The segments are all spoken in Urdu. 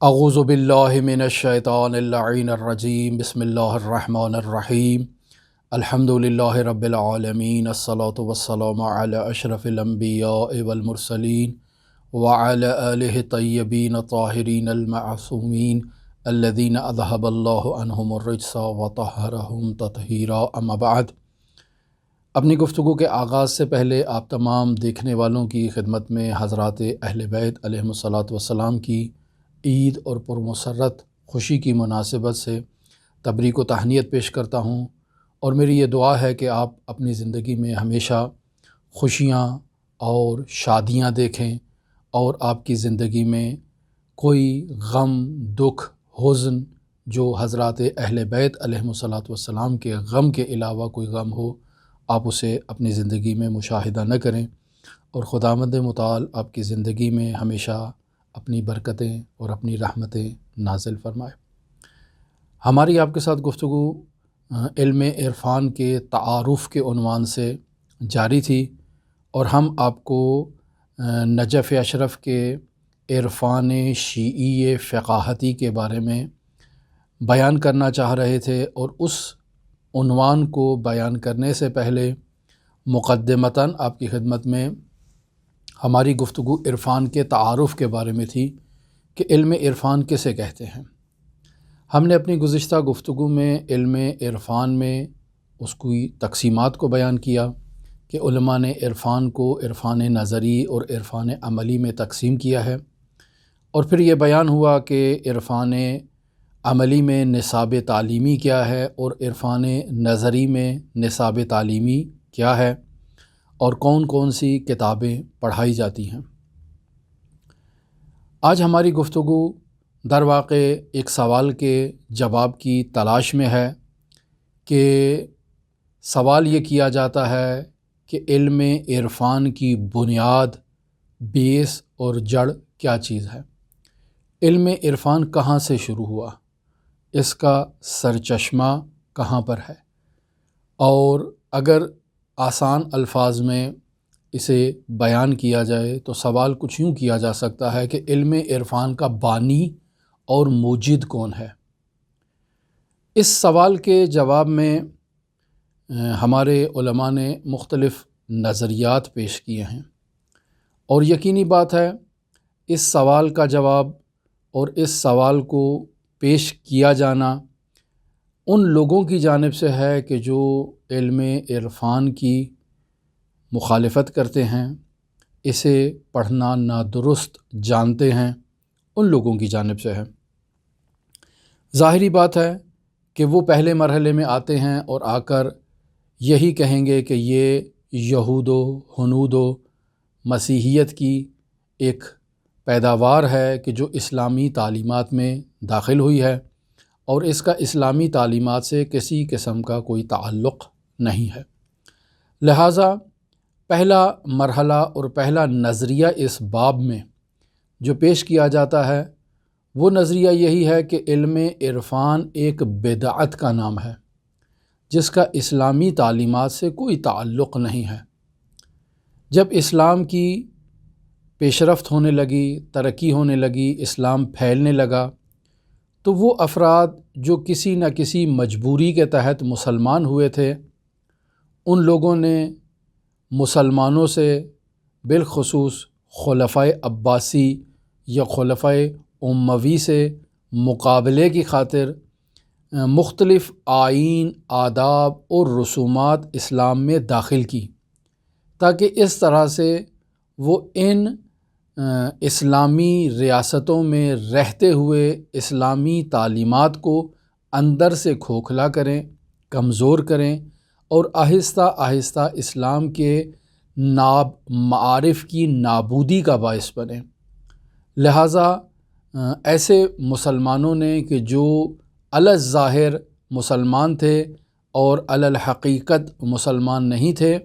اعوذ باللہ من الشیطان اللعین الرجیم بسم اللہ الرحمن الرحیم الحمد للہ رب العالمین الصلاة والسلام علی اشرف الانبیاء والمرسلین وعلی آلہ طیبین الطاہرین المعصومین الذین اذہب اللہ عنہم الرجس وطہرہم تطہیرا اما بعد۔ اپنی گفتگو کے آغاز سے پہلے آپ تمام دیکھنے والوں کی خدمت میں حضرات اہل بیت علیہم الصلاۃ والسلام کی عید اور پرمسرت خوشی کی مناسبت سے تبریک و تہنیت پیش کرتا ہوں، اور میری یہ دعا ہے کہ آپ اپنی زندگی میں ہمیشہ خوشیاں اور شادیاں دیکھیں، اور آپ کی زندگی میں کوئی غم، دکھ، حزن جو حضرات اہل بیت علیہم الصلاۃ والسلام کے غم کے علاوہ کوئی غم ہو، آپ اسے اپنی زندگی میں مشاہدہ نہ کریں، اور خداوند متعال آپ کی زندگی میں ہمیشہ اپنی برکتیں اور اپنی رحمتیں نازل فرمائے۔ ہماری آپ کے ساتھ گفتگو علم عرفان کے تعارف کے عنوان سے جاری تھی، اور ہم آپ کو نجف اشرف کے عرفان شیعی فقاہتی کے بارے میں بیان کرنا چاہ رہے تھے، اور اس عنوان کو بیان کرنے سے پہلے مقدمتاً آپ کی خدمت میں ہماری گفتگو عرفان کے تعارف کے بارے میں تھی کہ علم عرفان کسے کہتے ہیں۔ ہم نے اپنی گزشتہ گفتگو میں علم عرفان میں اس کی تقسیمات کو بیان کیا کہ علماء نے عرفان کو عرفان نظری اور عرفان عملی میں تقسیم کیا ہے، اور پھر یہ بیان ہوا کہ عرفان عملی میں نصاب تعلیمی کیا ہے اور عرفان نظری میں نصاب تعلیمی کیا ہے، اور کون کون سی کتابیں پڑھائی جاتی ہیں۔ آج ہماری گفتگو در واقع ایک سوال کے جواب کی تلاش میں ہے کہ سوال یہ کیا جاتا ہے کہ علم عرفان کی بنیاد، بیس اور جڑ کیا چیز ہے؟ علم عرفان کہاں سے شروع ہوا؟ اس کا سرچشمہ کہاں پر ہے؟ اور اگر آسان الفاظ میں اسے بیان کیا جائے تو سوال کچھ یوں کیا جا سکتا ہے کہ علم عرفان کا بانی اور موجد کون ہے؟ اس سوال کے جواب میں ہمارے علماء نے مختلف نظریات پیش کیے ہیں، اور یقینی بات ہے اس سوال کا جواب اور اس سوال کو پیش کیا جانا ان لوگوں کی جانب سے ہے کہ جو علم عرفان کی مخالفت کرتے ہیں، اسے پڑھنا نادرست جانتے ہیں، ان لوگوں کی جانب سے ہے۔ ظاہری بات ہے کہ وہ پہلے مرحلے میں آتے ہیں اور آ کر یہی کہیں گے کہ یہ یہود و ہنود و مسیحیت کی ایک پیداوار ہے کہ جو اسلامی تعلیمات میں داخل ہوئی ہے، اور اس کا اسلامی تعلیمات سے کسی قسم کا کوئی تعلق نہیں ہے۔ لہٰذا پہلا مرحلہ اور پہلا نظریہ اس باب میں جو پیش کیا جاتا ہے وہ نظریہ یہی ہے کہ علم عرفان ایک بدعت کا نام ہے جس کا اسلامی تعلیمات سے کوئی تعلق نہیں ہے۔ جب اسلام کی پیش رفت ہونے لگی، ترقی ہونے لگی، اسلام پھیلنے لگا، تو وہ افراد جو کسی نہ کسی مجبوری کے تحت مسلمان ہوئے تھے، ان لوگوں نے مسلمانوں سے بالخصوص خلفائے عباسی یا خلفائے اموی سے مقابلے کی خاطر مختلف آئین، آداب اور رسومات اسلام میں داخل کی، تاکہ اس طرح سے وہ ان اسلامی ریاستوں میں رہتے ہوئے اسلامی تعلیمات کو اندر سے کھوکھلا کریں، کمزور کریں، اور آہستہ آہستہ اسلام کے معارف کی نابودی کا باعث بنیں۔ لہٰذا ایسے مسلمانوں نے کہ جو علی الظاہر مسلمان تھے اور علی الحقیقت مسلمان نہیں تھے،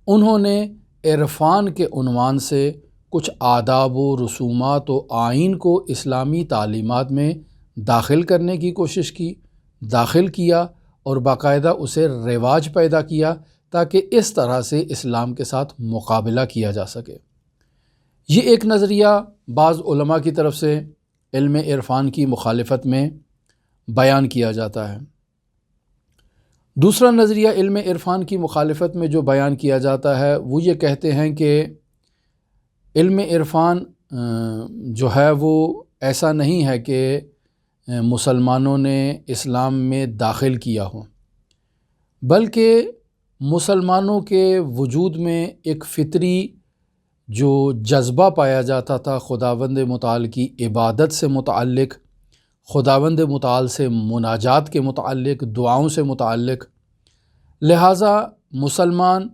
انہوں نے عرفان کے عنوان سے کچھ آداب و رسومات و آئین کو اسلامی تعلیمات میں داخل کرنے کی کوشش کی، داخل کیا، اور باقاعدہ اسے رواج پیدا کیا تاکہ اس طرح سے اسلام کے ساتھ مقابلہ کیا جا سکے۔ یہ ایک نظریہ بعض علماء کی طرف سے علم عرفان کی مخالفت میں بیان کیا جاتا ہے۔ دوسرا نظریہ علم عرفان کی مخالفت میں جو بیان کیا جاتا ہے وہ یہ کہتے ہیں کہ علم عرفان جو ہے وہ ایسا نہیں ہے کہ مسلمانوں نے اسلام میں داخل کیا ہو، بلکہ مسلمانوں کے وجود میں ایک فطری جو جذبہ پایا جاتا تھا خداوند متعال کی عبادت سے متعلق، خداوند متعال سے مناجات کے متعلق، دعاؤں سے متعلق، لہٰذا مسلمان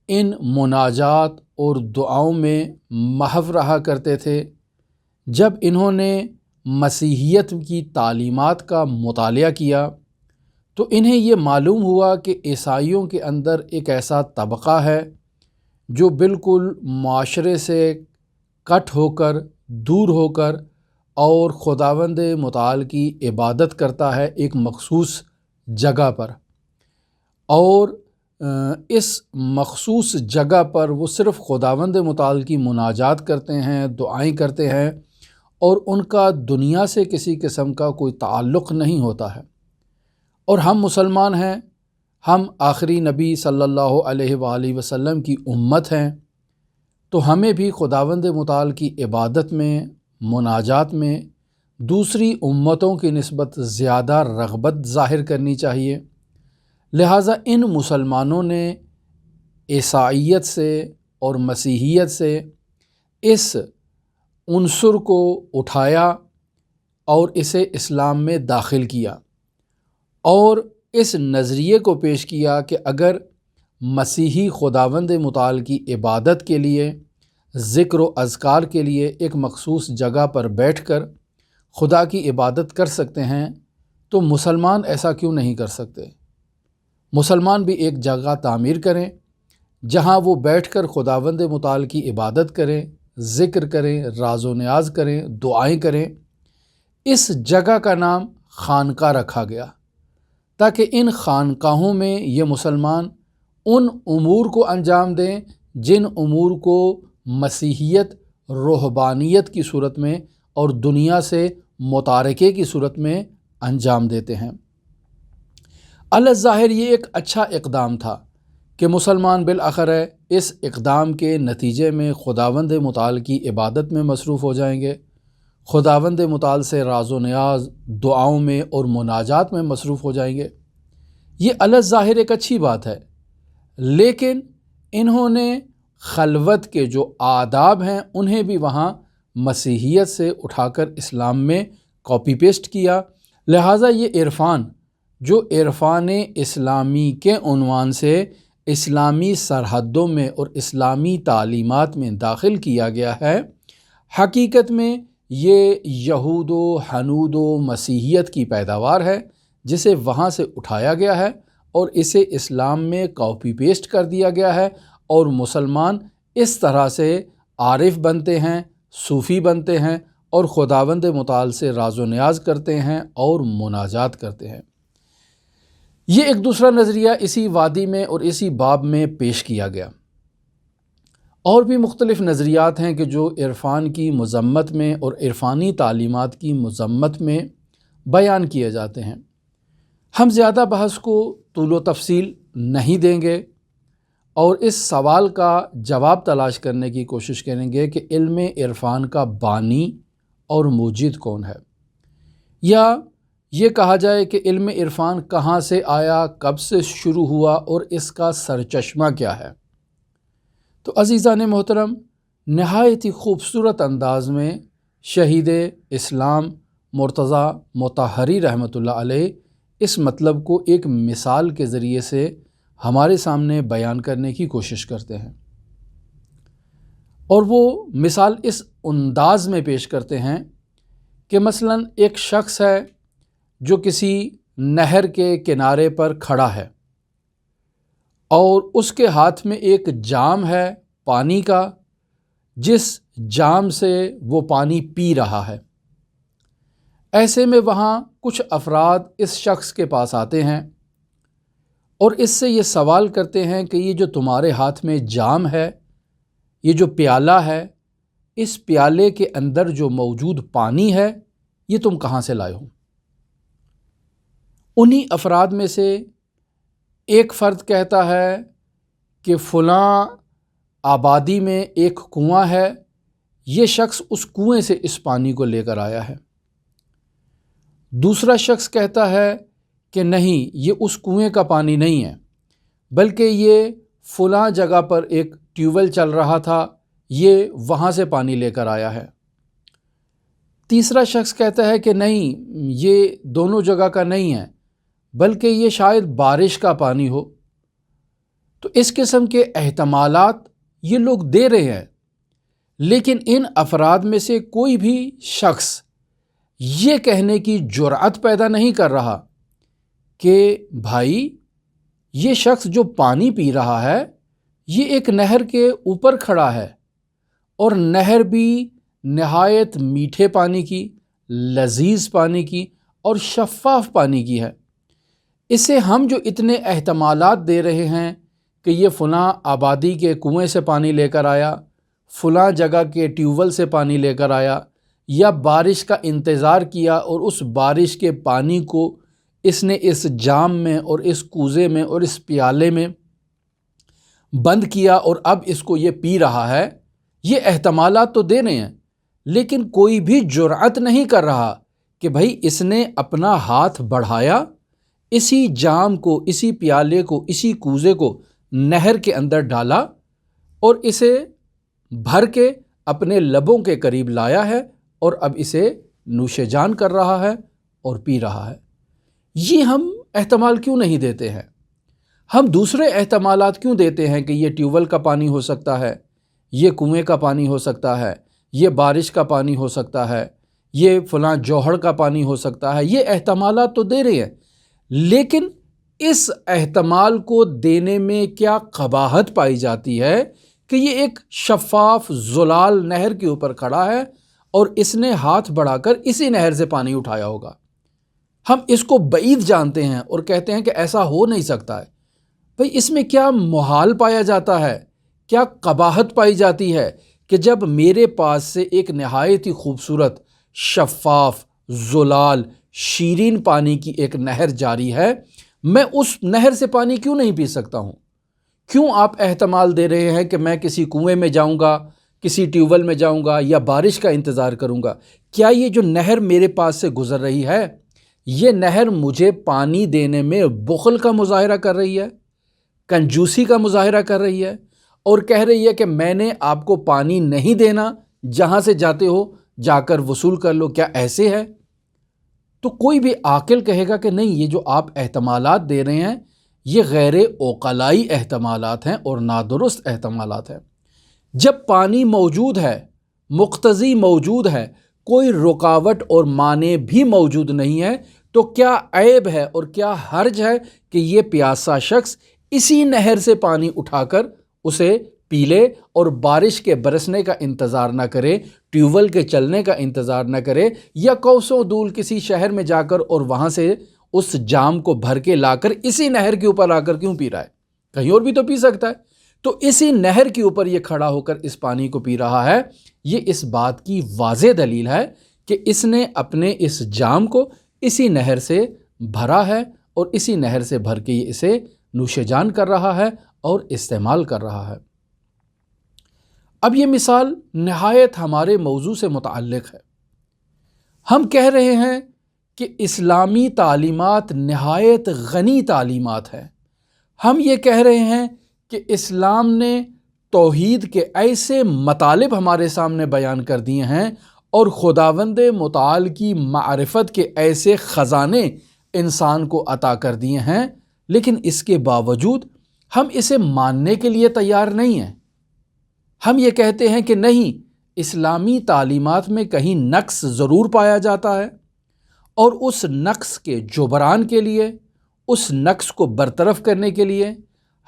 ان مناجات اور دعاؤں میں محو رہا کرتے تھے۔ جب انہوں نے مسیحیت کی تعلیمات کا مطالعہ کیا تو انہیں یہ معلوم ہوا کہ عیسائیوں کے اندر ایک ایسا طبقہ ہے جو بالکل معاشرے سے کٹ ہو کر، دور ہو کر اور خداوند متعال کی عبادت کرتا ہے ایک مخصوص جگہ پر، اور اس مخصوص جگہ پر وہ صرف خداوند متعال کی مناجات کرتے ہیں، دعائیں کرتے ہیں، اور ان کا دنیا سے کسی قسم کا کوئی تعلق نہیں ہوتا ہے۔ اور ہم مسلمان ہیں، ہم آخری نبی صلی اللہ علیہ وآلہ وسلم کی امت ہیں، تو ہمیں بھی خداوند متعال کی عبادت میں، مناجات میں دوسری امتوں کی نسبت زیادہ رغبت ظاہر کرنی چاہیے۔ لہٰذا ان مسلمانوں نے عیسائیت سے اور مسیحیت سے اس عنصر کو اٹھایا اور اسے اسلام میں داخل کیا، اور اس نظریے کو پیش کیا کہ اگر مسیحی خداوند متعال کی عبادت کے لیے، ذکر و اذکار کے لیے ایک مخصوص جگہ پر بیٹھ کر خدا کی عبادت کر سکتے ہیں تو مسلمان ایسا کیوں نہیں کر سکتے؟ مسلمان بھی ایک جگہ تعمیر کریں جہاں وہ بیٹھ کر خداوند متعال کی عبادت کریں، ذکر کریں، راز و نیاز کریں، دعائیں کریں۔ اس جگہ کا نام خانقاہ رکھا گیا تاکہ ان خانقاہوں میں یہ مسلمان ان امور کو انجام دیں جن امور کو مسیحیت رہبانیت کی صورت میں اور دنیا سے متارکے کی صورت میں انجام دیتے ہیں۔ الظاہر یہ ایک اچھا اقدام تھا کہ مسلمان بالآخر اس اقدام کے نتیجے میں خداوند متعال کی عبادت میں مصروف ہو جائیں گے، خداوند متعال سے راز و نیاز، دعاؤں میں اور مناجات میں مصروف ہو جائیں گے۔ یہ الظاہر ایک اچھی بات ہے، لیکن انہوں نے خلوت کے جو آداب ہیں انہیں بھی وہاں مسیحیت سے اٹھا کر اسلام میں کاپی پیسٹ کیا۔ لہٰذا یہ عرفان جو عرفان اسلامی کے عنوان سے اسلامی سرحدوں میں اور اسلامی تعلیمات میں داخل کیا گیا ہے، حقیقت میں یہ یہود و حنود و مسیحیت کی پیداوار ہے جسے وہاں سے اٹھایا گیا ہے اور اسے اسلام میں کاپی پیسٹ کر دیا گیا ہے، اور مسلمان اس طرح سے عارف بنتے ہیں، صوفی بنتے ہیں اور خداوند متعال سے راز و نیاز کرتے ہیں اور مناجات کرتے ہیں۔ یہ ایک دوسرا نظریہ اسی وادی میں اور اسی باب میں پیش کیا گیا۔ اور بھی مختلف نظریات ہیں کہ جو عرفان کی مذمت میں اور عرفانی تعلیمات کی مذمت میں بیان کیے جاتے ہیں۔ ہم زیادہ بحث کو طول و تفصیل نہیں دیں گے اور اس سوال کا جواب تلاش کرنے کی کوشش کریں گے کہ علم عرفان کا بانی اور موجد کون ہے، یا یہ کہا جائے کہ علم عرفان کہاں سے آیا، کب سے شروع ہوا اور اس کا سرچشمہ کیا ہے۔ تو عزیزان محترم، نہایت ہی خوبصورت انداز میں شہید اسلام مرتضیٰ مطہری رحمۃ اللہ علیہ اس مطلب کو ایک مثال کے ذریعے سے ہمارے سامنے بیان کرنے کی کوشش کرتے ہیں، اور وہ مثال اس انداز میں پیش کرتے ہیں کہ مثلاً ایک شخص ہے جو کسی نہر کے کنارے پر کھڑا ہے اور اس کے ہاتھ میں ایک جام ہے پانی کا، جس جام سے وہ پانی پی رہا ہے۔ ایسے میں وہاں کچھ افراد اس شخص کے پاس آتے ہیں اور اس سے یہ سوال کرتے ہیں کہ یہ جو تمہارے ہاتھ میں جام ہے، یہ جو پیالہ ہے، اس پیالے کے اندر جو موجود پانی ہے یہ تم کہاں سے لائے ہو؟ انہی افراد میں سے ایک فرد کہتا ہے کہ فلاں آبادی میں ایک کنواں ہے، یہ شخص اس کنویں سے اس پانی کو لے کر آیا ہے۔ دوسرا شخص کہتا ہے کہ نہیں، یہ اس کنویں کا پانی نہیں ہے، بلکہ یہ فلاں جگہ پر ایک ٹیوب ویل چل رہا تھا، یہ وہاں سے پانی لے کر آیا ہے۔ تیسرا شخص کہتا ہے کہ نہیں، یہ دونوں جگہ کا نہیں ہے، بلکہ یہ شاید بارش کا پانی ہو۔ تو اس قسم کے احتمالات یہ لوگ دے رہے ہیں، لیکن ان افراد میں سے کوئی بھی شخص یہ کہنے کی جرأت پیدا نہیں کر رہا کہ بھائی، یہ شخص جو پانی پی رہا ہے یہ ایک نہر کے اوپر کھڑا ہے، اور نہر بھی نہایت میٹھے پانی کی، لذیذ پانی کی اور شفاف پانی کی ہے۔ اسے ہم جو اتنے احتمالات دے رہے ہیں کہ یہ فلاں آبادی کے کنویں سے پانی لے کر آیا، فلاں جگہ کے ٹیوب ویل سے پانی لے کر آیا، یا بارش کا انتظار کیا اور اس بارش کے پانی کو اس نے اس جام میں اور اس کوزے میں اور اس پیالے میں بند کیا اور اب اس کو یہ پی رہا ہے، یہ احتمالات تو دے رہے ہیں، لیکن کوئی بھی جرأت نہیں کر رہا کہ بھائی اس نے اپنا ہاتھ بڑھایا، اسی جام کو، اسی پیالے کو، اسی کوزے کو نہر کے اندر ڈالا اور اسے بھر کے اپنے لبوں کے قریب لایا ہے اور اب اسے نوش جان کر رہا ہے اور پی رہا ہے۔ یہ ہم احتمال کیوں نہیں دیتے ہیں؟ ہم دوسرے احتمالات کیوں دیتے ہیں کہ یہ ٹیوب ویل کا پانی ہو سکتا ہے، یہ کنویں کا پانی ہو سکتا ہے، یہ بارش کا پانی ہو سکتا ہے، یہ فلاں جوہر کا پانی ہو سکتا ہے؟ یہ احتمالات تو دے رہے ہیں، لیکن اس احتمال کو دینے میں کیا قباحت پائی جاتی ہے کہ یہ ایک شفاف زلال نہر کے اوپر کھڑا ہے اور اس نے ہاتھ بڑھا کر اسی نہر سے پانی اٹھایا ہوگا۔ ہم اس کو بعید جانتے ہیں اور کہتے ہیں کہ ایسا ہو نہیں سکتا ہے۔ بھئی اس میں کیا محال پایا جاتا ہے، کیا قباحت پائی جاتی ہے کہ جب میرے پاس سے ایک نہایت ہی خوبصورت، شفاف، زلال، شیرین پانی کی ایک نہر جاری ہے، میں اس نہر سے پانی کیوں نہیں پی سکتا ہوں؟ کیوں آپ احتمال دے رہے ہیں کہ میں کسی کنویں میں جاؤں گا، کسی ٹیوب ویل میں جاؤں گا یا بارش کا انتظار کروں گا؟ کیا یہ جو نہر میرے پاس سے گزر رہی ہے، یہ نہر مجھے پانی دینے میں بخل کا مظاہرہ کر رہی ہے، کنجوسی کا مظاہرہ کر رہی ہے، اور کہہ رہی ہے کہ میں نے آپ کو پانی نہیں دینا، جہاں سے جاتے ہو جا کر وصول کر لو؟ کیا ایسے ہے؟ تو کوئی بھی عاقل کہے گا کہ نہیں، یہ جو آپ احتمالات دے رہے ہیں یہ غیر عقلائی احتمالات ہیں اور نادرست احتمالات ہیں۔ جب پانی موجود ہے، مقتضی موجود ہے، کوئی رکاوٹ اور مانع بھی موجود نہیں ہے، تو کیا عیب ہے اور کیا حرج ہے کہ یہ پیاسا شخص اسی نہر سے پانی اٹھا کر اسے پی لے اور بارش کے برسنے کا انتظار نہ کرے، ٹیوب ویل کے چلنے کا انتظار نہ کرے، یا کوسوں دور کسی شہر میں جا کر اور وہاں سے اس جام کو بھر کے لا کر اسی نہر کے اوپر آ کر کیوں پی رہا ہے؟ کہیں اور بھی تو پی سکتا ہے۔ تو اسی نہر کے اوپر یہ کھڑا ہو کر اس پانی کو پی رہا ہے، یہ اس بات کی واضح دلیل ہے کہ اس نے اپنے اس جام کو اسی نہر سے بھرا ہے اور اسی نہر سے بھر کے یہ اسے نوش جان کر رہا ہے اور استعمال کر رہا ہے۔ اب یہ مثال نہایت ہمارے موضوع سے متعلق ہے۔ ہم کہہ رہے ہیں کہ اسلامی تعلیمات نہایت غنی تعلیمات ہیں۔ ہم یہ کہہ رہے ہیں کہ اسلام نے توحید کے ایسے مطالب ہمارے سامنے بیان کر دیے ہیں اور خداوند متعال کی معرفت کے ایسے خزانے انسان کو عطا کر دیے ہیں، لیکن اس کے باوجود ہم اسے ماننے کے لیے تیار نہیں ہیں۔ ہم یہ کہتے ہیں کہ نہیں، اسلامی تعلیمات میں کہیں نقص ضرور پایا جاتا ہے، اور اس نقص کے جبران کے لیے، اس نقص کو برطرف کرنے کے لیے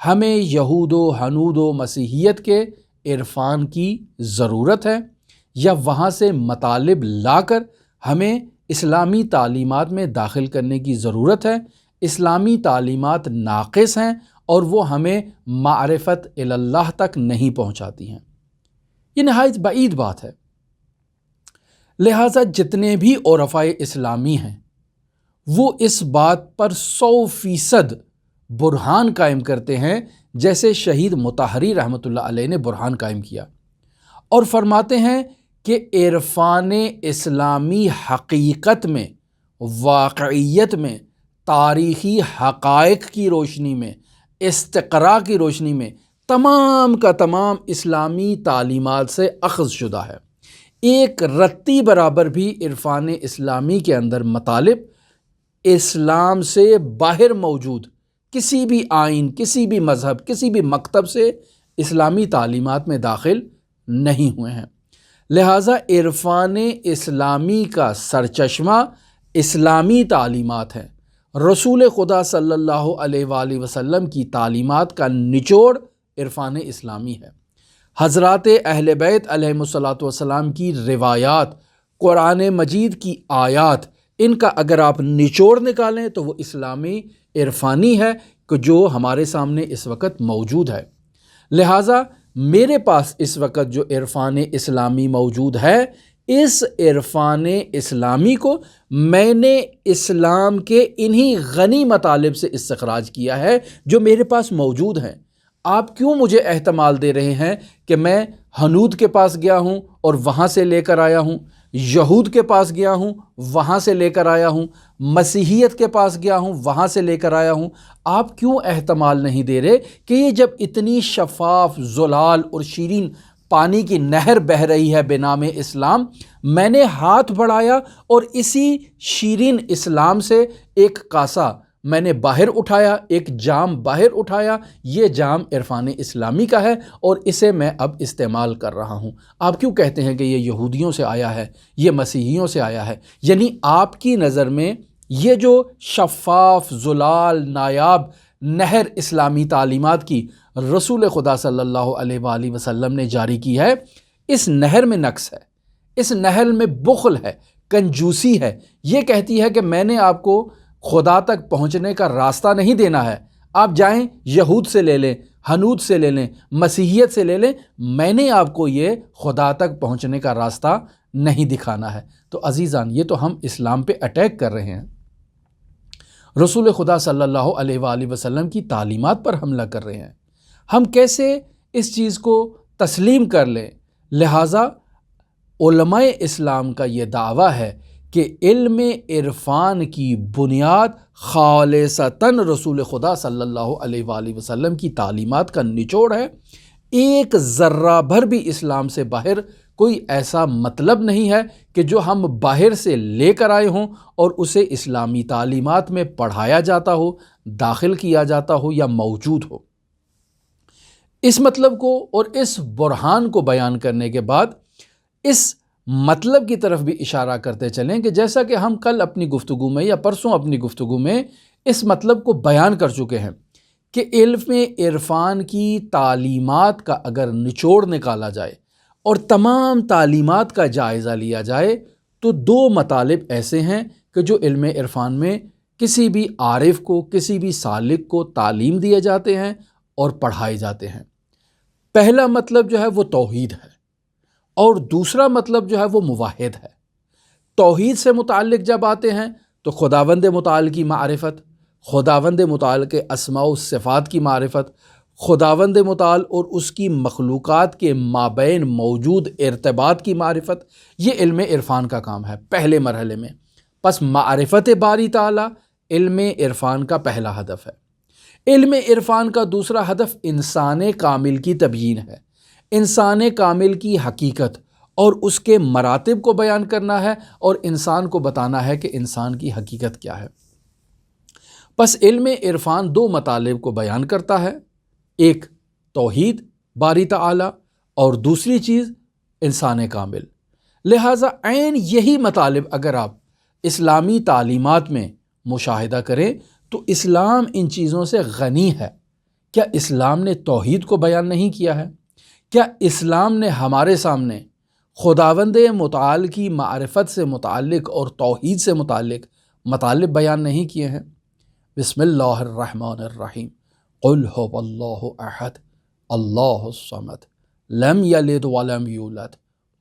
ہمیں یہود و ہنود و مسیحیت کے عرفان کی ضرورت ہے، یا وہاں سے مطالب لا کر ہمیں اسلامی تعلیمات میں داخل کرنے کی ضرورت ہے۔ اسلامی تعلیمات ناقص ہیں اور وہ ہمیں معرفت اللہ تک نہیں پہنچاتی ہیں۔ یہ نہایت بعید بات ہے۔ لہٰذا جتنے بھی عرفائے اسلامی ہیں وہ اس بات پر 100% برہان قائم کرتے ہیں، جیسے شہید مطہری رحمۃ اللہ علیہ نے برہان قائم کیا، اور فرماتے ہیں کہ عرفان اسلامی حقیقت میں، واقعیت میں، تاریخی حقائق کی روشنی میں، استقراء کی روشنی میں تمام کا تمام اسلامی تعلیمات سے اخذ شدہ ہے۔ ایک رتی برابر بھی عرفان اسلامی کے اندر مطالب اسلام سے باہر موجود کسی بھی آئین، کسی بھی مذہب، کسی بھی مکتب سے اسلامی تعلیمات میں داخل نہیں ہوئے ہیں۔ لہٰذا عرفان اسلامی کا سرچشمہ اسلامی تعلیمات ہیں۔ رسول خدا صلی اللہ علیہ وآلہ وسلم کی تعلیمات کا نچوڑ عرفان اسلامی ہے۔ حضرات اہل بیت علیہم الصلاۃ والسلام کی روایات، قرآن مجید کی آیات، ان کا اگر آپ نچوڑ نکالیں تو وہ اسلامی عرفانی ہے کہ جو ہمارے سامنے اس وقت موجود ہے۔ لہٰذا میرے پاس اس وقت جو عرفان اسلامی موجود ہے، اس عرفان اسلامی کو میں نے اسلام کے انہی غنی مطالب سے استخراج کیا ہے جو میرے پاس موجود ہیں۔ آپ کیوں مجھے احتمال دے رہے ہیں کہ میں ہنود کے پاس گیا ہوں اور وہاں سے لے کر آیا ہوں، یہود کے پاس گیا ہوں وہاں سے لے کر آیا ہوں، مسیحیت کے پاس گیا ہوں وہاں سے لے کر آیا ہوں؟ آپ کیوں احتمال نہیں دے رہے کہ یہ جب اتنی شفاف، زلال اور شیرین پانی کی نہر بہہ رہی ہے بنام اسلام، میں نے ہاتھ بڑھایا اور اسی شیرین اسلام سے ایک کاسہ میں نے باہر اٹھایا، ایک جام باہر اٹھایا، یہ جام عرفان اسلامی کا ہے اور اسے میں اب استعمال کر رہا ہوں۔ آپ کیوں کہتے ہیں کہ یہ یہودیوں سے آیا ہے، یہ مسیحیوں سے آیا ہے؟ یعنی آپ کی نظر میں یہ جو شفاف، زلال، نایاب نہر اسلامی تعلیمات کی رسول خدا صلی اللہ علیہ وآلہ وسلم نے جاری کی ہے، اس نہر میں نقص ہے، اس نہر میں بخل ہے، کنجوسی ہے۔ یہ کہتی ہے کہ میں نے آپ کو خدا تک پہنچنے کا راستہ نہیں دینا ہے، آپ جائیں یہود سے لے لیں، ہنود سے لے لیں، مسیحیت سے لے لیں، میں نے آپ کو یہ خدا تک پہنچنے کا راستہ نہیں دکھانا ہے۔ تو عزیزان، یہ تو ہم اسلام پہ اٹیک کر رہے ہیں، رسول خدا صلی اللہ علیہ وآلہ وسلم کی تعلیمات پر حملہ کر رہے ہیں۔ ہم کیسے اس چیز کو تسلیم کر لیں؟ لہٰذا علماء اسلام کا یہ دعویٰ ہے کہ علم عرفان کی بنیاد خالصتاً رسول خدا صلی اللہ علیہ وآلہ وسلم کی تعلیمات کا نچوڑ ہے۔ ایک ذرہ بھر بھی اسلام سے باہر کوئی ایسا مطلب نہیں ہے کہ جو ہم باہر سے لے کر آئے ہوں اور اسے اسلامی تعلیمات میں پڑھایا جاتا ہو، داخل کیا جاتا ہو یا موجود ہو۔ اس مطلب کو اور اس برہان کو بیان کرنے کے بعد اس مطلب کی طرف بھی اشارہ کرتے چلیں کہ جیسا کہ ہم کل اپنی گفتگو میں یا پرسوں اپنی گفتگو میں اس مطلب کو بیان کر چکے ہیں کہ علم عرفان کی تعلیمات کا اگر نچوڑ نکالا جائے اور تمام تعلیمات کا جائزہ لیا جائے تو دو مطالب ایسے ہیں کہ جو علم عرفان میں کسی بھی عارف کو، کسی بھی سالک کو تعلیم دیے جاتے ہیں اور پڑھائے جاتے ہیں۔ پہلا مطلب جو ہے وہ توحید ہے اور دوسرا مطلب جو ہے وہ موحد ہے۔ توحید سے متعلق جب آتے ہیں تو خداوند متعال کی معرفت، خداوند متعال کے اسماء و صفات کی معرفت، خداوند متعال اور اس کی مخلوقات کے مابین موجود ارتباط کی معرفت، یہ علم عرفان کا کام ہے پہلے مرحلے میں۔ پس معرفت باری تعالی علم عرفان کا پہلا ہدف ہے۔ علم عرفان کا دوسرا ہدف انسان کامل کی تبیین ہے، انسان کامل کی حقیقت اور اس کے مراتب کو بیان کرنا ہے اور انسان کو بتانا ہے کہ انسان کی حقیقت کیا ہے۔ پس علم عرفان دو مطالب کو بیان کرتا ہے، ایک توحید باری تعالی اور دوسری چیز انسان کامل۔ لہٰذا عین یہی مطالب اگر آپ اسلامی تعلیمات میں مشاہدہ کریں تو اسلام ان چیزوں سے غنی ہے۔ کیا اسلام نے توحید کو بیان نہیں کیا ہے؟ کیا اسلام نے ہمارے سامنے خداوند متعال کی معرفت سے متعلق اور توحید سے متعلق مطالب بیان نہیں کیے ہیں؟ بسم اللہ الرحمن الرحیم، قل هو اللہ احد اللہ الصمد لم یلد ولم یولد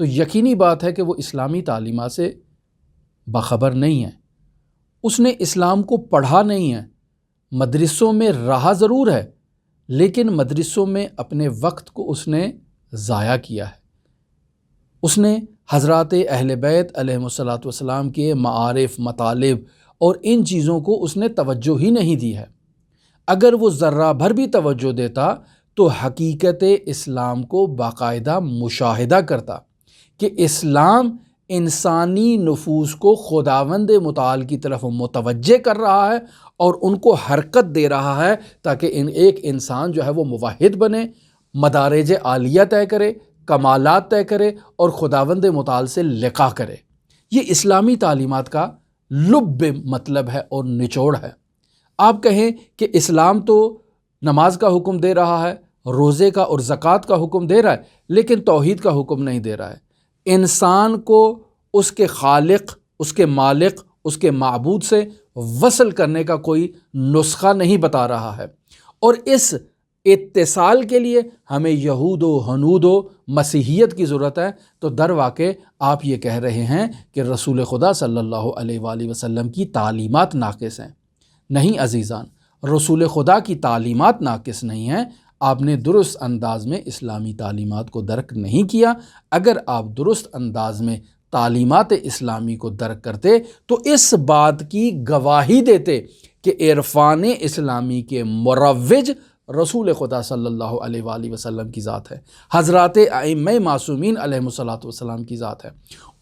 تو یقینی بات ہے کہ وہ اسلامی تعلیمات سے باخبر نہیں ہے، اس نے اسلام کو پڑھا نہیں ہے۔ مدرسوں میں رہا ضرور ہے، لیکن مدرسوں میں اپنے وقت کو اس نے ضائع کیا ہے۔ اس نے حضرات اہل بیت علیہم الصلاۃ والسلام کے معارف، مطالب اور ان چیزوں کو اس نے توجہ ہی نہیں دی ہے۔ اگر وہ ذرہ بھر بھی توجہ دیتا تو حقیقت اسلام کو باقاعدہ مشاہدہ کرتا کہ اسلام انسانی نفوس کو خداوند متعال کی طرف متوجہ کر رہا ہے اور ان کو حرکت دے رہا ہے تاکہ ایک انسان جو ہے وہ موحد بنے، مدارج عالیہ طے کرے، کمالات طے کرے اور خداوند متعال سے لقاء کرے۔ یہ اسلامی تعلیمات کا لب مطلب ہے اور نچوڑ ہے۔ آپ کہیں کہ اسلام تو نماز کا حکم دے رہا ہے، روزے کا اور زکوٰۃ کا حکم دے رہا ہے، لیکن توحید کا حکم نہیں دے رہا ہے۔ انسان کو اس کے خالق، اس کے مالک، اس کے معبود سے وصل کرنے کا کوئی نسخہ نہیں بتا رہا ہے، اور اس اتصال کے لیے ہمیں یہود و ہنود و مسیحیت کی ضرورت ہے۔ تو در واقع آپ یہ کہہ رہے ہیں کہ رسول خدا صلی اللہ علیہ وآلہ وسلم کی تعلیمات ناقص ہیں۔ نہیں عزیزان، رسول خدا کی تعلیمات ناقص نہیں ہیں، آپ نے درست انداز میں اسلامی تعلیمات کو درک نہیں کیا۔ اگر آپ درست انداز میں تعلیمات اسلامی کو درک کرتے تو اس بات کی گواہی دیتے کہ عرفان اسلامی کے مروج رسول خدا صلی اللہ علیہ وآلہ وسلم کی ذات ہے، حضرات ائمہ معصومین علیہم الصلاۃ والسلام کی ذات ہے۔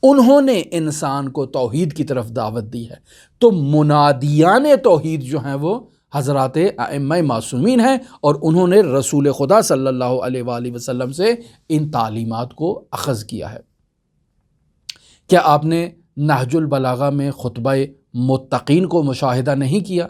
انہوں نے انسان کو توحید کی طرف دعوت دی ہے، تو منادیان توحید جو ہیں وہ حضرات ائمہ معصومین ہیں، اور انہوں نے رسول خدا صلی اللہ علیہ وآلہ وسلم سے ان تعلیمات کو اخذ کیا ہے۔ کیا آپ نے نہج البلاغہ میں خطبہ متقین کو مشاہدہ نہیں کیا؟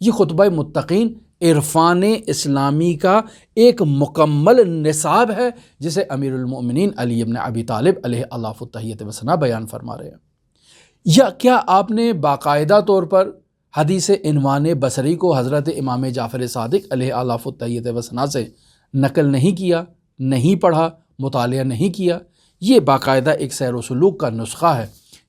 یہ خطبہ متقین عرفان اسلامی کا ایک مکمل نصاب ہے، جسے امیر المؤمنین علی بن ابی طالب علیہ الاف التحیۃ وثنا بیان فرما رہے ہیں۔ یا کیا آپ نے باقاعدہ طور پر حدیث عنوان بصری کو حضرت امام جعفر صادق علیہ الاف التحیۃ وثنا سے نقل نہیں کیا، نہیں پڑھا، مطالعہ نہیں کیا؟ یہ باقاعدہ ایک سیر و سلوک کا نسخہ ہے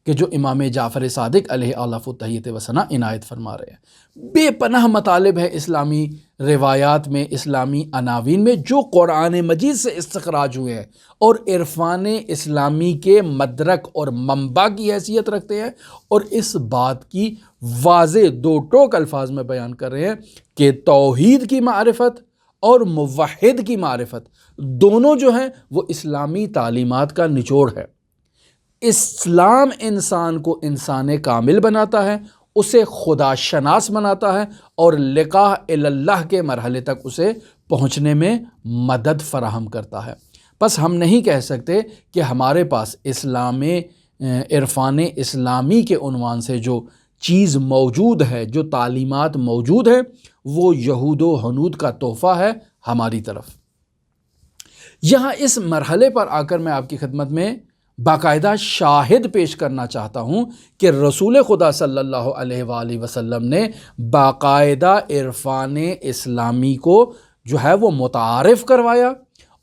کہ جو امام جعفر صادق علیہ الاف التحیۃ وثنا عنایت فرما رہے ہیں۔ بے پناہ مطالب ہے اسلامی روایات میں، اسلامی عناوین میں، جو قرآن مجید سے استخراج ہوئے ہیں اور عرفان اسلامی کے مدرک اور منبع کی حیثیت رکھتے ہیں، اور اس بات کی واضح دو ٹوک الفاظ میں بیان کر رہے ہیں کہ توحید کی معرفت اور موحد کی معرفت دونوں جو ہیں وہ اسلامی تعلیمات کا نچوڑ ہے۔ اسلام انسان کو انسان کامل بناتا ہے، اسے خدا شناس بناتا ہے، اور لقاء اللہ کے مرحلے تک اسے پہنچنے میں مدد فراہم کرتا ہے۔ بس ہم نہیں کہہ سکتے کہ ہمارے پاس عرفان اسلامی کے عنوان سے جو چیز موجود ہے، جو تعلیمات موجود ہیں، وہ یہود و ہنود کا تحفہ ہے ہماری طرف۔ یہاں اس مرحلے پر آ کر میں آپ کی خدمت میں باقاعدہ شاہد پیش کرنا چاہتا ہوں کہ رسول خدا صلی اللہ علیہ وآلہ وسلم نے باقاعدہ عرفان اسلامی کو جو ہے وہ متعارف کروایا،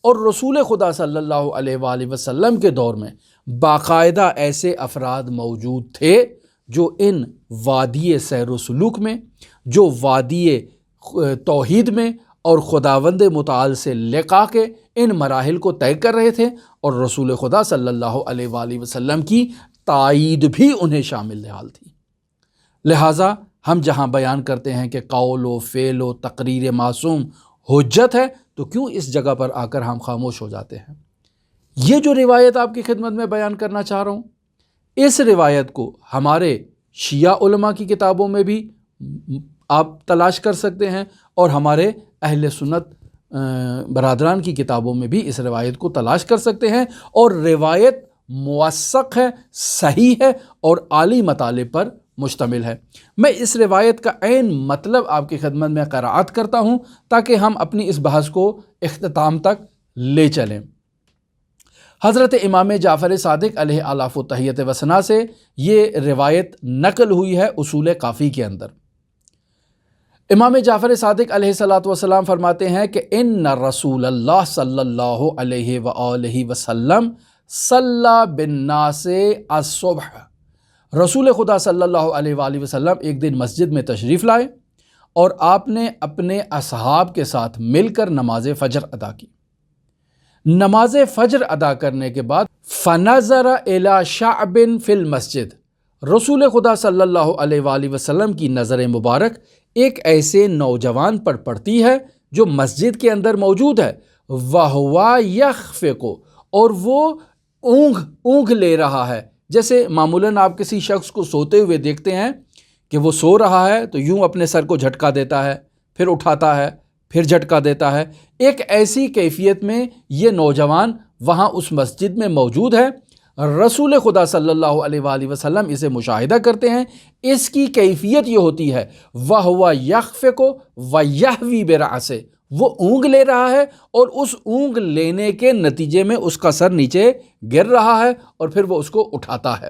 اور رسول خدا صلی اللہ علیہ وآلہ وسلم کے دور میں باقاعدہ ایسے افراد موجود تھے جو ان وادی سیر و سلوک میں، جو وادی توحید میں اور خداوند متعال سے لقاء کے ان مراحل کو طے کر رہے تھے، اور رسول خدا صلی اللہ علیہ وآلہ وسلم کی تائید بھی انہیں شامل حال تھی۔ لہٰذا ہم جہاں بیان کرتے ہیں کہ قول و فعل و تقریر معصوم حجت ہے، تو کیوں اس جگہ پر آ کر ہم خاموش ہو جاتے ہیں؟ یہ جو روایت آپ کی خدمت میں بیان کرنا چاہ رہا ہوں، اس روایت کو ہمارے شیعہ علماء کی کتابوں میں بھی آپ تلاش کر سکتے ہیں، اور ہمارے اہل سنت برادران کی کتابوں میں بھی اس روایت کو تلاش کر سکتے ہیں، اور روایت موثق ہے، صحیح ہے، اور عالی مطالب پر مشتمل ہے۔ میں اس روایت کا عین مطلب آپ کی خدمت میں قرأت کرتا ہوں تاکہ ہم اپنی اس بحث کو اختتام تک لے چلیں۔ حضرت امام جعفر صادق علیہ الاف التحیۃ وثنا سے یہ روایت نقل ہوئی ہے اصول کافی کے اندر۔ امام جعفر صادق علیہ الصلاۃ والسلام فرماتے ہیں کہ ان رسول اللہ صلی اللہ علیہ وآلہ وسلم صلی بالناس الصبح، رسول خدا صلی اللہ علیہ وآلہ وسلم ایک دن مسجد میں تشریف لائے اور آپ نے اپنے اصحاب کے ساتھ مل کر نماز فجر ادا کی۔ نماز فجر ادا کرنے کے بعد فنظر الی شعب فی المسجد، رسول خدا صلی اللہ علیہ وآلہ وسلم کی نظر مبارک ایک ایسے نوجوان پر پڑتی ہے جو مسجد کے اندر موجود ہے، وَهُوَ يَخْفِقُ، اور وہ اونگھ لے رہا ہے۔ جیسے معمولاً آپ کسی شخص کو سوتے ہوئے دیکھتے ہیں کہ وہ سو رہا ہے تو یوں اپنے سر کو جھٹکا دیتا ہے، پھر اٹھاتا ہے، پھر جھٹکا دیتا ہے، ایک ایسی کیفیت میں یہ نوجوان وہاں اس مسجد میں موجود ہے۔ رسول خدا صلی اللہ علیہ وآلہ وسلم اسے مشاہدہ کرتے ہیں۔ اس کی کیفیت یہ ہوتی ہے وَهُوَ يَخْفِقُ وَيَهْوِي بِرَأْسِهِ، وہ اونگ لے رہا ہے اور اس اونگ لینے کے نتیجے میں اس کا سر نیچے گر رہا ہے اور پھر وہ اس کو اٹھاتا ہے۔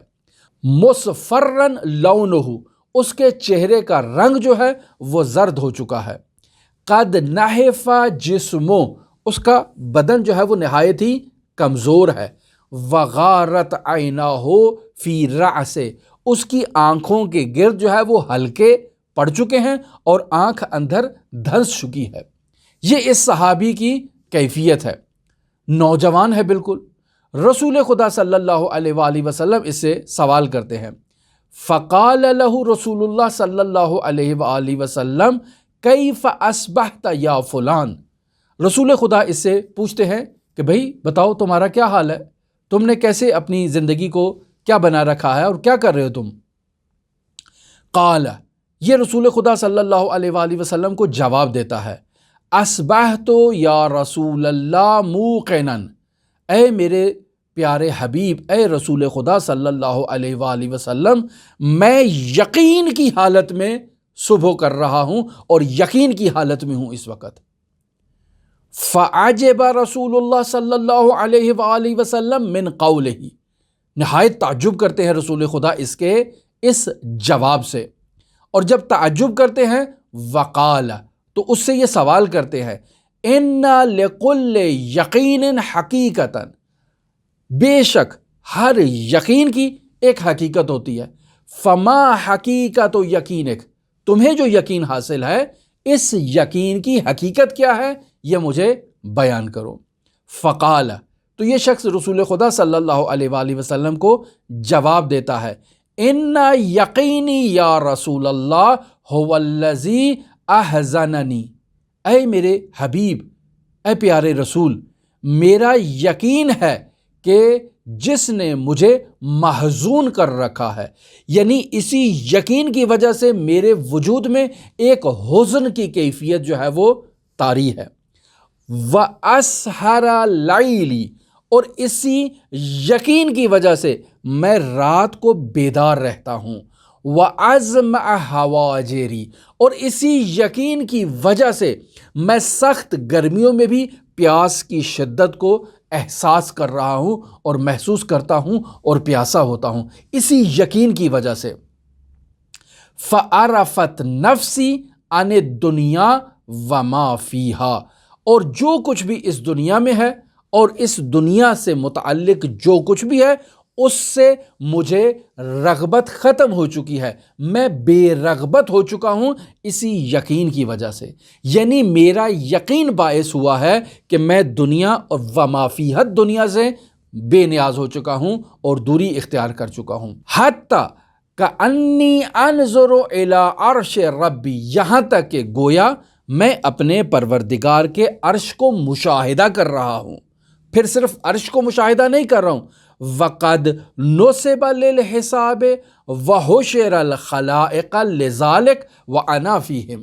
مُصْفَرًّا لَوْنُهُ، اس کے چہرے کا رنگ جو ہے وہ زرد ہو چکا ہے۔ قد نحف جسمو، اس کا بدن جو ہے وہ نہایت ہی کمزور ہے۔ وغارت عیناہ فی رأسہ، اس کی آنکھوں کے گرد جو ہے وہ ہلکے پڑ چکے ہیں اور آنکھ اندر دھنس چکی ہے۔ یہ اس صحابی کی کیفیت ہے، نوجوان ہے بالکل۔ رسول خدا صلی اللہ علیہ وآلہ وسلم اس سے سوال کرتے ہیں۔ فقال له رسول اللہ صلی اللہ علیہ وآلہ وسلم کیف اصبحت یا فلان، رسول خدا اس سے پوچھتے ہیں کہ بھئی بتاؤ تمہارا کیا حال ہے، تم نے کیسے اپنی زندگی کو کیا بنا رکھا ہے اور کیا کر رہے ہو تم؟ قال، یہ رسول خدا صلی اللہ علیہ وآلہ وسلم کو جواب دیتا ہے، اصبحت یا رسول اللہ موقنا، اے میرے پیارے حبیب، اے رسول خدا صلی اللہ علیہ وآلہ وسلم، میں یقین کی حالت میں صبح کر رہا ہوں اور یقین کی حالت میں ہوں اس وقت۔ فعجب رسول اللہ صلی اللہ علیہ وآلہ وسلم من قولہ، نہایت تعجب کرتے ہیں رسول خدا اس جواب سے، اور جب تعجب کرتے ہیں وقال، تو اس سے یہ سوال کرتے ہیں، ان لکل یقین حقیقتاً، بے شک ہر یقین کی ایک حقیقت ہوتی ہے، فما حقیقت یقینک، تمہیں جو یقین حاصل ہے اس یقین کی حقیقت کیا ہے یہ مجھے بیان کرو۔ فقال، تو یہ شخص رسول خدا صلی اللہ علیہ وآلہ وسلم کو جواب دیتا ہے، ان یقینی یا رسول اللہ هو الذی احزننی، اے میرے حبیب، اے پیارے رسول، میرا یقین ہے کہ جس نے مجھے محزون کر رکھا ہے، یعنی اسی یقین کی وجہ سے میرے وجود میں ایک حزن کی کیفیت جو ہے وہ طاری ہے۔ وَأَسْحَرَ لَيْلِي، اور اسی یقین کی وجہ سے میں رات کو بیدار رہتا ہوں۔ وَأَزْمَعَ حَوَاجِرِي، اور اسی یقین کی وجہ سے میں سخت گرمیوں میں بھی پیاس کی شدت کو احساس کر رہا ہوں اور محسوس کرتا ہوں اور پیاسا ہوتا ہوں، اسی یقین کی وجہ سے۔ فَعَرَفَتْ نَفْسِي عَنِ الدُّنْيَا وَمَا فِيهَا، اور جو کچھ بھی اس دنیا میں ہے اور اس دنیا سے متعلق جو کچھ بھی ہے اس سے مجھے رغبت ختم ہو چکی ہے، میں بے رغبت ہو چکا ہوں اسی یقین کی وجہ سے، یعنی میرا یقین باعث ہوا ہے کہ میں دنیا اور وما فیہا دنیا سے بے نیاز ہو چکا ہوں اور دوری اختیار کر چکا ہوں۔ حتی کأنی انظر الی عرش ربی، یہاں تک کہ گویا میں اپنے پروردگار کے عرش کو مشاہدہ کر رہا ہوں، پھر صرف عرش کو مشاہدہ نہیں کر رہا ہوں، وَقَدْ نُصِبَ لِلْحِسَابِ وَحُشِرَ الْخَلَائِقَ لِذَلِكَ وَأَنَا فِيهِمْ،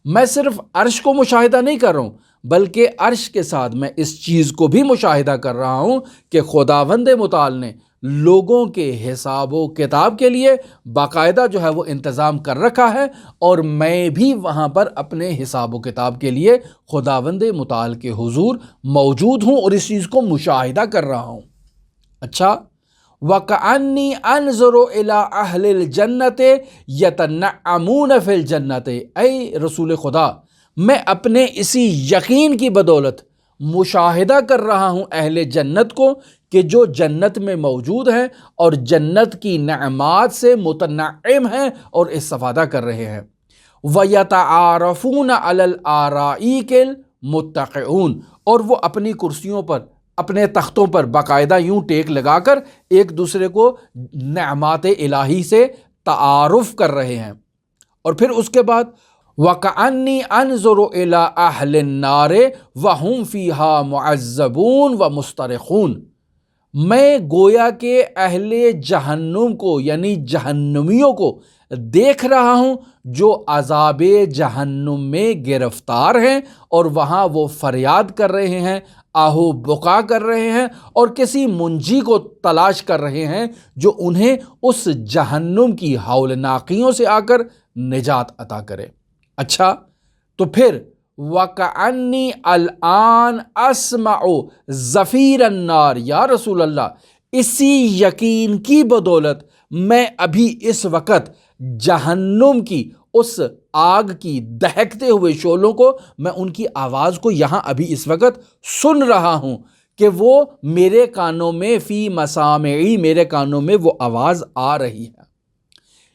میں صرف عرش کو مشاہدہ نہیں کر رہا ہوں بلکہ عرش کے ساتھ میں اس چیز کو بھی مشاہدہ کر رہا ہوں کہ خداوند متعال نے لوگوں کے حساب و کتاب کے لیے باقاعدہ جو ہے وہ انتظام کر رکھا ہے، اور میں بھی وہاں پر اپنے حساب و کتاب کے لیے خداوند متعال کے حضور موجود ہوں اور اس چیز کو مشاہدہ کر رہا ہوں۔ اچھا، وَكَأَنِّي أَنظُرُ إِلَىٰ أَهْلِ الْجَنَّةِ يَتَنَعَّمُونَ فِي الْجَنَّةِ، اے رسول خدا، میں اپنے اسی یقین کی بدولت مشاہدہ کر رہا ہوں اہل جنت کو کہ جو جنت میں موجود ہیں اور جنت کی نعمات سے متنعم ہیں اور استفادہ کر رہے ہیں۔ وَيَتَعَارَفُونَ عَلَى الْآرَائِكِ الْمُتَّقِعُونَ، اور وہ اپنی کرسیوں پر، اپنے تختوں پر باقاعدہ یوں ٹیک لگا کر ایک دوسرے کو نعمات الہی سے تعارف کر رہے ہیں۔ اور پھر اس کے بعد وَكَأَنِّي أَنظُرُ إِلَىٰ أَهْلِ النَّارِ وَهُمْ فِيهَا مُعَذَّبُونَ وَمُسْتَرِخُونَ، میں گویا کہ اہل جہنم کو یعنی جہنمیوں کو دیکھ رہا ہوں جو عذاب جہنم میں گرفتار ہیں، اور وہاں وہ فریاد کر رہے ہیں، آہو بکا کر رہے ہیں، اور کسی منجی کو تلاش کر رہے ہیں جو انہیں اس جہنم کی ہولناکیوں سے آ کر نجات عطا کرے۔ اچھا، تو پھر وَكَأَنِّي الْآنَ أَسْمَعُ زَفِيرَ النَّارِ، یا رسول اللہ اسی یقین کی بدولت میں ابھی اس وقت جہنم کی اس آگ کی دہکتے ہوئے شعلوں کو، میں ان کی آواز کو یہاں ابھی اس وقت سن رہا ہوں کہ وہ میرے کانوں میں، فی مسامعی، میرے کانوں میں وہ آواز آ رہی ہے۔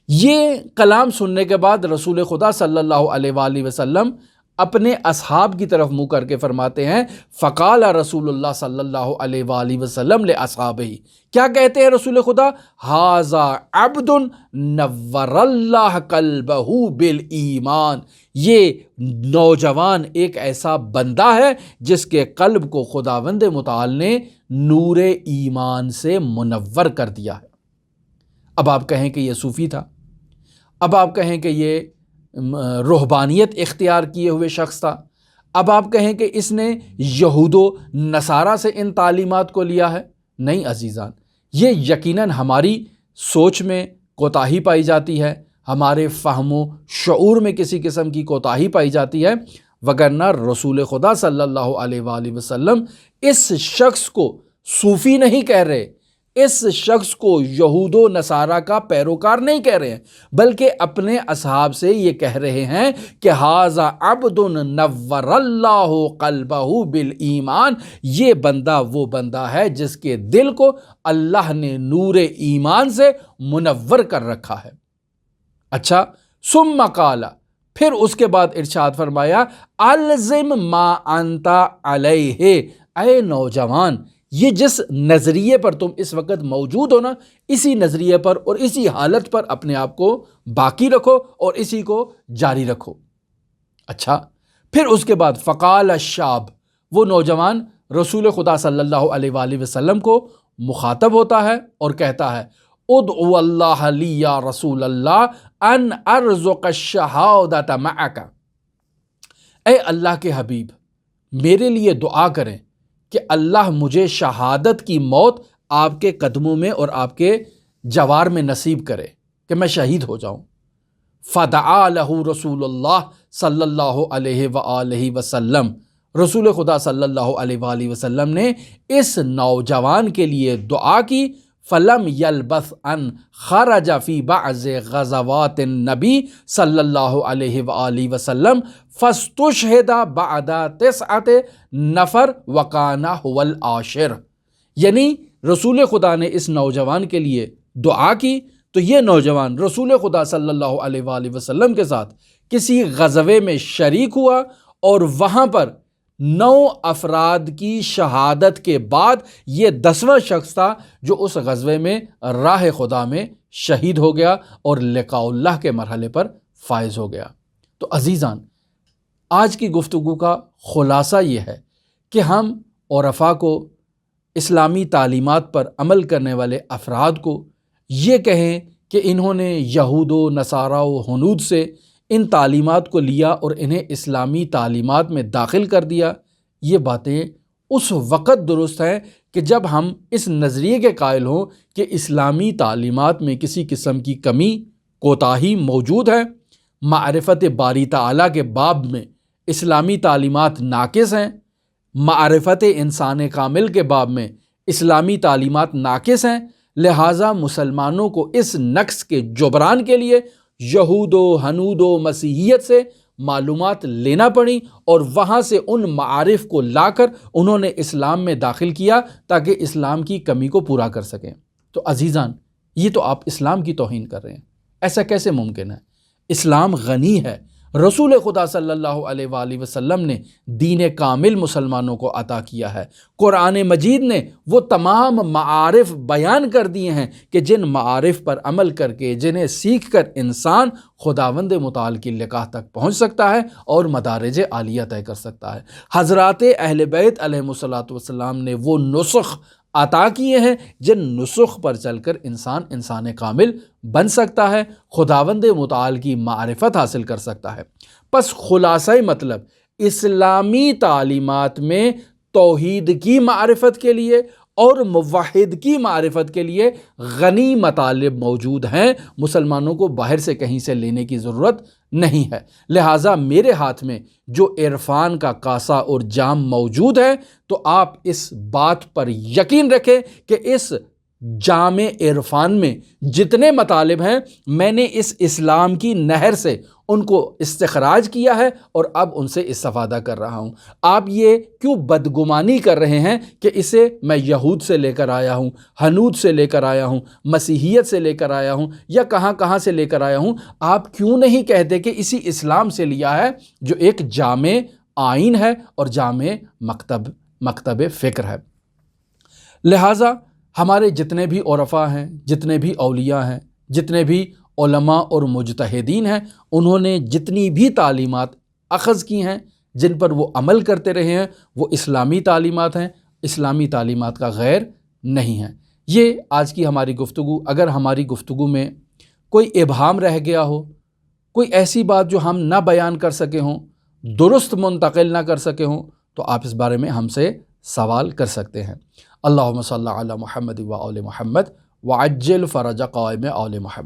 یہ کلام سننے کے بعد رسول خدا صلی اللہ علیہ وآلہ وسلم اپنے اصحاب کی طرف منہ کر کے فرماتے ہیں، فقال رسول اللہ صلی اللہ علیہ وآلہ وسلم لاصحابہ، کیا کہتے ہیں رسول خدا؟ ھذا عبد نور اللہ قلبہ بالایمان، یہ نوجوان ایک ایسا بندہ ہے جس کے قلب کو خداوند متعال نے نور ایمان سے منور کر دیا ہے۔ اب آپ کہیں کہ یہ صوفی تھا، اب آپ کہیں کہ یہ رہبانیت اختیار کیے ہوئے شخص تھا، اب آپ کہیں کہ اس نے یہود و نصارہ سے ان تعلیمات کو لیا ہے۔ نہیں عزیزان، یہ یقیناً ہماری سوچ میں کوتاہی پائی جاتی ہے، ہمارے فہم و شعور میں کسی قسم کی کوتاہی پائی جاتی ہے، وگرنہ رسول خدا صلی اللہ علیہ وآلہ وسلم اس شخص کو صوفی نہیں کہہ رہے، اس شخص کو یہود و نصارہ کا پیروکار نہیں کہہ رہے ہیں، بلکہ اپنے اصحاب سے یہ کہہ رہے ہیں کہ ھذا عبد نور اللہ قلبہ بالایمان، یہ بندہ وہ بندہ ہے جس کے دل کو اللہ نے نور ایمان سے منور کر رکھا ہے۔ اچھا، ثم قال، پھر اس کے بعد ارشاد فرمایا، الزم ما انت علیہ، اے نوجوان یہ جس نظریے پر تم اس وقت موجود ہو نا، اسی نظریے پر اور اسی حالت پر اپنے آپ کو باقی رکھو اور اسی کو جاری رکھو۔ اچھا، پھر اس کے بعد فقال الشاب، وہ نوجوان رسول خدا صلی اللہ علیہ وآلہ وسلم کو مخاطب ہوتا ہے اور کہتا ہے، ادعو اللہ لی یا رسول اللہ ان ارزق الشہادۃ معک، اے اللہ کے حبیب میرے لیے دعا کریں کہ اللہ مجھے شہادت کی موت آپ کے قدموں میں اور آپ کے جوار میں نصیب کرے کہ میں شہید ہو جاؤں۔ فدعا لہ رسول اللہ صلی اللہ علیہ وآلہ وسلم، رسول خدا صلی اللہ علیہ وآلہ وسلم نے اس نوجوان کے لیے دعا کی۔ فلم یلبث ان خرج فی بعض غزوات النبی صلی اللہ علیہ وآلہ وسلم فاستشہد بعد 9 نفر وکان هو العاشر، یعنی رسول خدا نے اس نوجوان کے لیے دعا کی تو یہ نوجوان رسول خدا صلی اللہ علیہ وآلہ وسلم کے ساتھ کسی غزوے میں شریک ہوا، اور وہاں پر 9 افراد کی شہادت کے بعد یہ 10واں شخص تھا جو اس غزوے میں راہ خدا میں شہید ہو گیا اور لقاء اللہ کے مرحلے پر فائز ہو گیا۔ تو عزیزان، آج کی گفتگو کا خلاصہ یہ ہے کہ ہم عرفاء کو، اسلامی تعلیمات پر عمل کرنے والے افراد کو یہ کہیں کہ انہوں نے یہود و نصارہ و ہنود سے ان تعلیمات کو لیا اور انہیں اسلامی تعلیمات میں داخل کر دیا، یہ باتیں اس وقت درست ہیں کہ جب ہم اس نظریے کے قائل ہوں کہ اسلامی تعلیمات میں کسی قسم کی کمی کوتاہی موجود ہے، معرفت باری تعالیٰ کے باب میں اسلامی تعلیمات ناقص ہیں، معرفت انسان کامل کے باب میں اسلامی تعلیمات ناقص ہیں، لہٰذا مسلمانوں کو اس نقص کے جبران کے لیے یہود و ہنود و مسیحیت سے معلومات لینا پڑیں اور وہاں سے ان معارف کو لا کر انہوں نے اسلام میں داخل کیا تاکہ اسلام کی کمی کو پورا کر سکیں۔ تو عزیزان، یہ تو آپ اسلام کی توہین کر رہے ہیں، ایسا کیسے ممکن ہے؟ اسلام غنی ہے، رسول خدا صلی اللہ علیہ وآلہ وسلم نے دین کامل مسلمانوں کو عطا کیا ہے۔ قرآن مجید نے وہ تمام معارف بیان کر دیے ہیں کہ جن معارف پر عمل کر کے، جنہیں سیکھ کر انسان خداوند متعال کی لقاح تک پہنچ سکتا ہے اور مدارج عالیہ طے کر سکتا ہے۔ حضرات اہل بیت علیہم الصلاۃ والسلام نے وہ نسخ عطا کیے ہیں جن نسخ پر چل کر انسان کامل بن سکتا ہے، خداوند متعال کی معرفت حاصل کر سکتا ہے۔ پس خلاصہ مطلب، اسلامی تعلیمات میں توحید کی معرفت کے لیے اور موحد کی معرفت کے لیے غنی مطالب موجود ہیں، مسلمانوں کو باہر سے کہیں سے لینے کی ضرورت نہیں ہے۔ لہٰذا میرے ہاتھ میں جو عرفان کا کاسہ اور جام موجود ہے، تو آپ اس بات پر یقین رکھیں کہ اس جام عرفان میں جتنے مطالب ہیں، میں نے اس اسلام کی نہر سے ان کو استخراج کیا ہے اور اب ان سے استفادہ کر رہا ہوں۔ آپ یہ کیوں بدگمانی کر رہے ہیں کہ اسے میں یہود سے لے کر آیا ہوں، ہنود سے لے کر آیا ہوں، مسیحیت سے لے کر آیا ہوں، یا کہاں سے لے کر آیا ہوں؟ آپ کیوں نہیں کہتے کہ اسی اسلام سے لیا ہے جو ایک جامع آئین ہے اور جامع مکتب فکر ہے؟ لہٰذا ہمارے جتنے بھی عرفاء ہیں، جتنے بھی اولیاء ہیں، جتنے بھی علماء اور مجتہدین ہیں، انہوں نے جتنی بھی تعلیمات اخذ کی ہیں، جن پر وہ عمل کرتے رہے ہیں، وہ اسلامی تعلیمات ہیں، اسلامی تعلیمات کا غیر نہیں ہیں۔ یہ آج کی ہماری گفتگو، اگر ہماری گفتگو میں کوئی ابہام رہ گیا ہو، کوئی ایسی بات جو ہم نہ بیان کر سکے ہوں، درست منتقل نہ کر سکے ہوں، تو آپ اس بارے میں ہم سے سوال کر سکتے ہیں۔ اللہم صلی علی محمد و آل محمد وعجل فرج قائم آل محمد۔